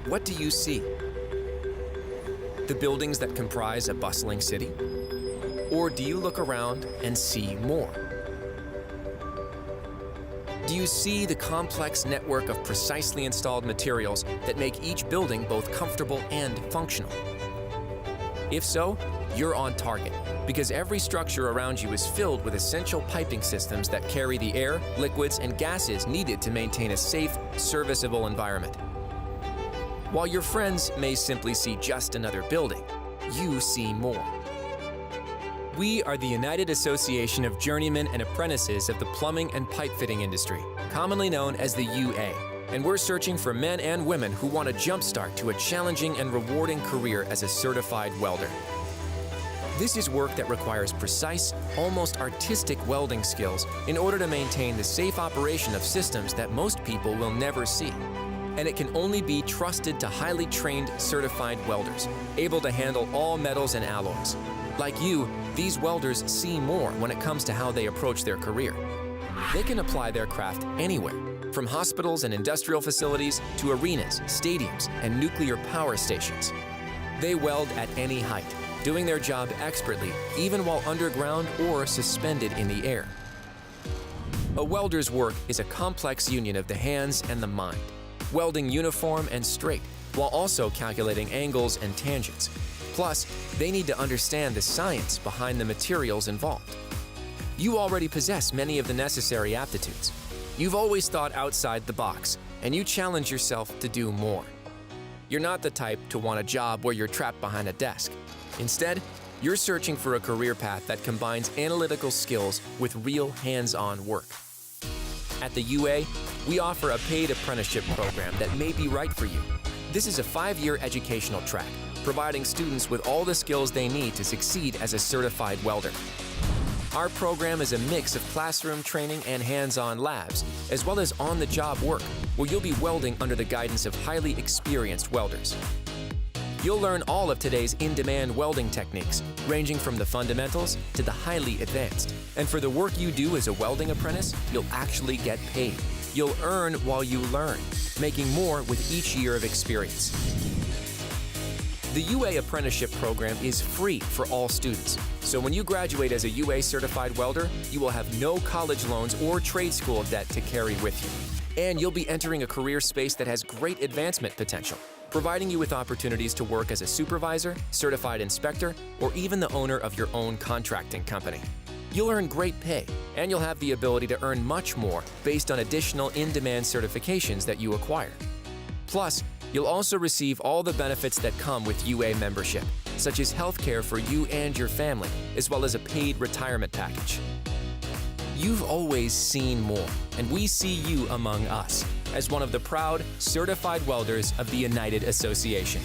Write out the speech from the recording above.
What do you see? The buildings that comprise a bustling city? Or do you look around and see more? Do you see the complex network of precisely installed materials that make each building both comfortable and functional? If so, you're on target, because every structure around you is filled with essential piping systems that carry the air, liquids, and gases needed to maintain a safe, serviceable environment. While your friends may simply see just another building, you see more. We are the United Association of Journeymen and Apprentices of the Plumbing and Pipe Fitting Industry, commonly known as the UA, and we're searching for men and women who want a jumpstart to a challenging and rewarding career as a certified welder. This is work that requires precise, almost artistic welding skills in order to maintain the safe operation of systems that most people will never see. And it can only be trusted to highly trained, certified welders, able to handle all metals and alloys. Like you, these welders see more when it comes to how they approach their career. They can apply their craft anywhere, from hospitals and industrial facilities to arenas, stadiums, and nuclear power stations. They weld at any height, doing their job expertly, even while underground or suspended in the air. A welder's work is a complex union of the hands and the mind, welding uniform and straight, while also calculating angles and tangents. Plus, they need to understand the science behind the materials involved. You already possess many of the necessary aptitudes. You've always thought outside the box, and you challenge yourself to do more. You're not the type to want a job where you're trapped behind a desk. Instead, you're searching for a career path that combines analytical skills with real hands-on work. At the UA, we offer a paid apprenticeship program that may be right for you. This is a 5-year educational track, providing students with all the skills they need to succeed as a certified welder. Our program is a mix of classroom training and hands-on labs, as well as on-the-job work, where you'll be welding under the guidance of highly experienced welders. You'll learn all of today's in-demand welding techniques, ranging from the fundamentals to the highly advanced. And for the work you do as a welding apprentice, you'll actually get paid. You'll earn while you learn, making more with each year of experience. The UA apprenticeship program is free for all students. So when you graduate as a UA certified welder, you will have no college loans or trade school debt to carry with you. And you'll be entering a career space that has great advancement potential, providing you with opportunities to work as a supervisor, certified inspector, or even the owner of your own contracting company. You'll earn great pay, and you'll have the ability to earn much more based on additional in-demand certifications that you acquire. Plus, you'll also receive all the benefits that come with UA membership, such as health care for you and your family, as well as a paid retirement package. You've always seen more, and we see you among us as one of the proud, certified welders of the United Association.